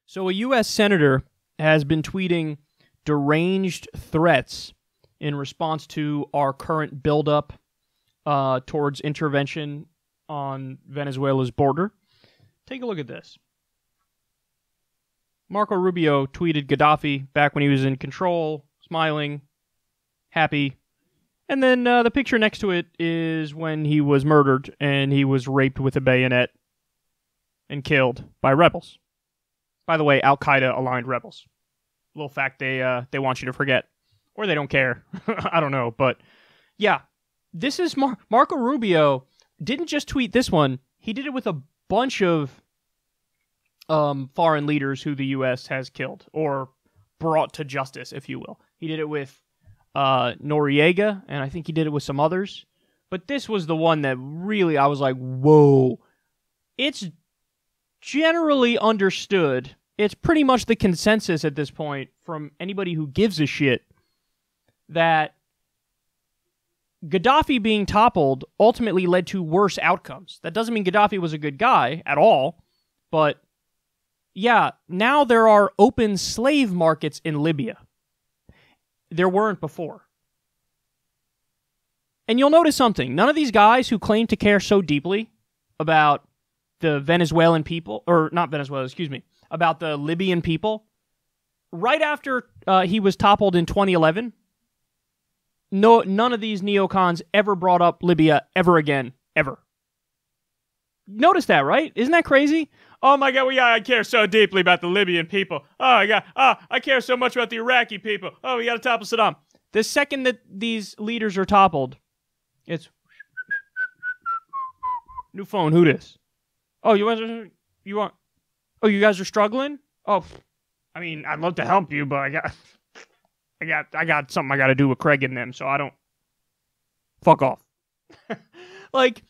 So a U.S. senator has been tweeting deranged threats in response to our current buildup towards intervention on Venezuela's border. Take a look at this. Marco Rubio tweeted Gaddafi back when he was in control, smiling, happy. And then the picture next to it is when he was murdered and he was raped with a bayonet and killed by rebels. By the way, Al-Qaeda-aligned rebels. Little fact they want you to forget. Or they don't care. I don't know. But yeah, this is Marco Rubio didn't just tweet this one. He did it with a bunch of foreign leaders who the U.S. has killed or brought to justice, if you will. He did it with Noriega, and I think he did it with some others. But this was the one that really I was like, whoa. It's generally understood. It's pretty much the consensus at this point from anybody who gives a shit that Gaddafi being toppled ultimately led to worse outcomes. That doesn't mean Gaddafi was a good guy at all, but yeah, now there are open slave markets in Libya. There weren't before. And you'll notice something. None of these guys who claim to care so deeply about the Venezuelan people, or not Venezuela, excuse me, about the Libyan people, right after he was toppled in 2011, none of these neocons ever brought up Libya ever again, ever. Notice that, right? Isn't that crazy? Oh my God, I care so deeply about the Libyan people. Oh my God, I care so much about the Iraqi people. Oh, we got to topple Saddam. The second that these leaders are toppled, it's new phone. Who this? Oh, you want? Oh, you guys are struggling? Oh, I mean, I'd love to help you, but I got something I got to do with Craig and them, so I don't. Fuck off. Like,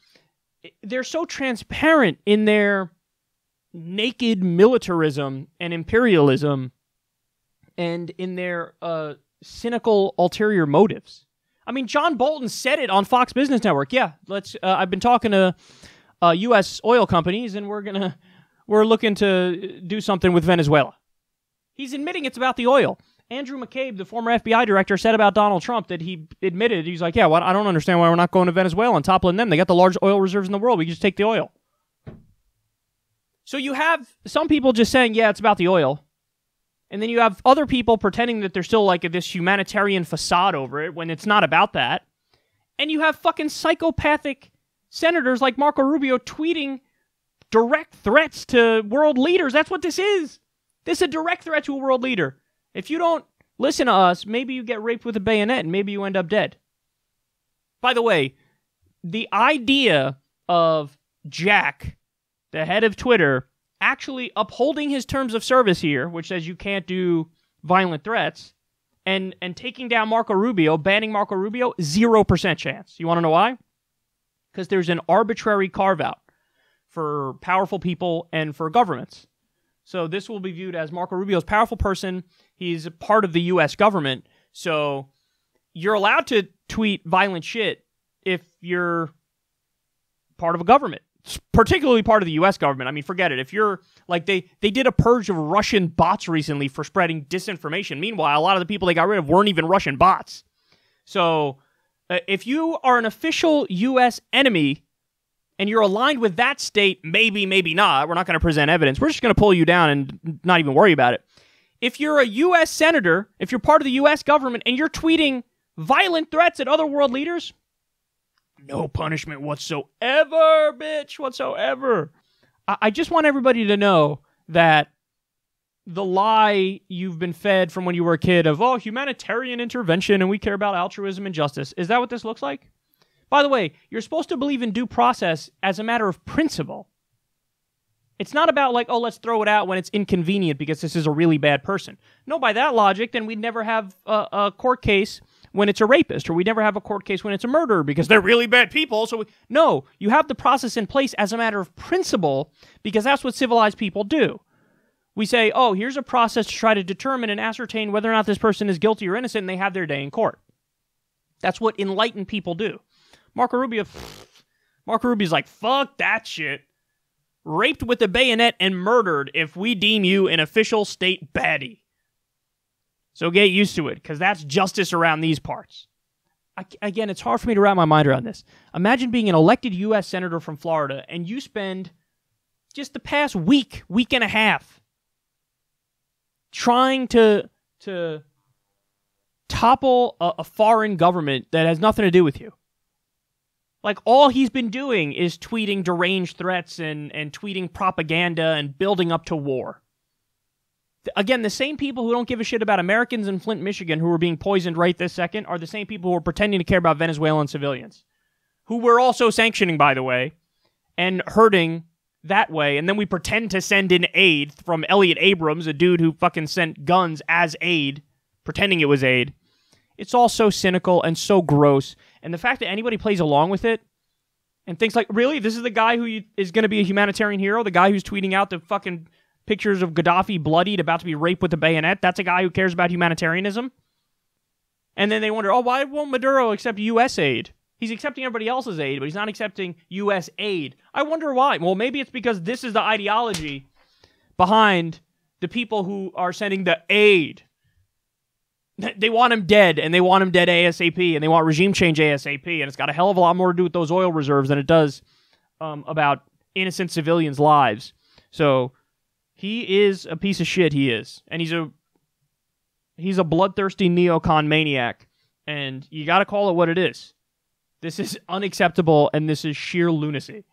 they're so transparent in their naked militarism and imperialism and in their cynical ulterior motives. I mean, John Bolton said it on Fox Business Network. Yeah, I've been talking to U.S. oil companies, and we're looking to do something with Venezuela. He's admitting it's about the oil. Andrew McCabe, the former FBI director, said about Donald Trump that he admitted, he's like, yeah, well, I don't understand why we're not going to Venezuela and toppling them. They got the largest oil reserves in the world. We can just take the oil. So you have some people just saying, yeah, it's about the oil. And then you have other people pretending that there's still like this humanitarian facade over it when it's not about that. And you have fucking psychopathic senators like Marco Rubio tweeting direct threats to world leaders. That's what this is. This is a direct threat to a world leader. If you don't listen to us, maybe you get raped with a bayonet and maybe you end up dead. By the way, the idea of Jack, the head of Twitter, actually upholding his terms of service here, which says you can't do violent threats, and taking down Marco Rubio, banning Marco Rubio, 0% chance. You want to know why? Because there's an arbitrary carve-out for powerful people and for governments. So this will be viewed as Marco Rubio's powerful person. He's a part of the U.S. government. So you're allowed to tweet violent shit if you're part of a government, particularly part of the U.S. government. I mean, forget it. If you're like they did a purge of Russian bots recently for spreading disinformation. Meanwhile, a lot of the people they got rid of weren't even Russian bots. So if you are an official U.S. enemy and you're aligned with that state, maybe not. We're not going to present evidence. We're just going to pull you down and not even worry about it. If you're a U.S. senator, if you're part of the U.S. government, and you're tweeting violent threats at other world leaders, no punishment whatsoever, bitch, whatsoever. I just want everybody to know that the lie you've been fed from when you were a kid of, oh, humanitarian intervention and we care about altruism and justice, is that what this looks like? By the way, you're supposed to believe in due process as a matter of principle. It's not about like, oh, let's throw it out when it's inconvenient because this is a really bad person. No, by that logic, then we'd never have a court case when it's a rapist, or we'd never have a court case when it's a murderer because they're really bad people. So no, you have the process in place as a matter of principle because that's what civilized people do. We say, oh, here's a process to try to determine and ascertain whether or not this person is guilty or innocent, and they have their day in court. That's what enlightened people do. Marco Rubio's like, fuck that shit. raped with a bayonet, and murdered if we deem you an official state baddie. So get used to it, because that's justice around these parts. Again, it's hard for me to wrap my mind around this. Imagine being an elected U.S. Senator from Florida, and you spend just the past week and a half, trying to topple a foreign government that has nothing to do with you. Like, all he's been doing is tweeting deranged threats and tweeting propaganda and building up to war. Again, the same people who don't give a shit about Americans in Flint, Michigan, who are being poisoned right this second, are the same people who are pretending to care about Venezuelan civilians, who we're also sanctioning, by the way, and hurting that way. And then we pretend to send in aid from Elliot Abrams, a dude who fucking sent guns as aid, pretending it was aid. It's all so cynical and so gross. And the fact that anybody plays along with it and thinks like, really, this is the guy who is going to be a humanitarian hero? The guy who's tweeting out the fucking pictures of Gaddafi bloodied, about to be raped with a bayonet? That's a guy who cares about humanitarianism? And then they wonder, oh, why won't Maduro accept U.S. aid? He's accepting everybody else's aid, but he's not accepting U.S. aid. I wonder why. Well, maybe it's because this is the ideology behind the people who are sending the aid. They want him dead, and they want him dead ASAP, and they want regime change ASAP, and it's got a hell of a lot more to do with those oil reserves than it does about innocent civilians' lives. So he is a piece of shit, he is. And he's a bloodthirsty neocon maniac, and you gotta call it what it is. This is unacceptable, and this is sheer lunacy.